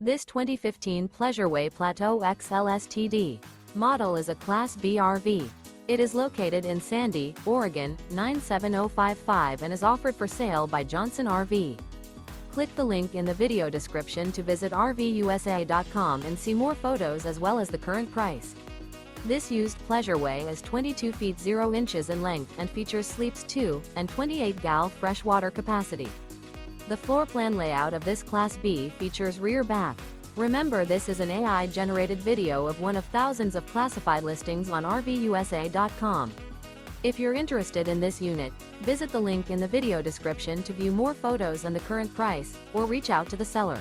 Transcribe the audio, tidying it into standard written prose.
This 2015 Pleasure-Way Plateau XL Std model is a Class B RV. It is located in Sandy, Oregon, 97055 and is offered for sale by Johnson RV. Click the link in the video description to visit RVUSA.com and see more photos as well as the current price. This used Pleasure-Way is 22 feet 0 inches in length and features sleeps 2 and 28 gal freshwater capacity. The floor plan layout of this Class B features rear bath. Remember, this is an AI-generated video of one of thousands of classified listings on RVUSA.com. If you're interested in this unit, visit the link in the video description to view more photos and the current price, or reach out to the seller.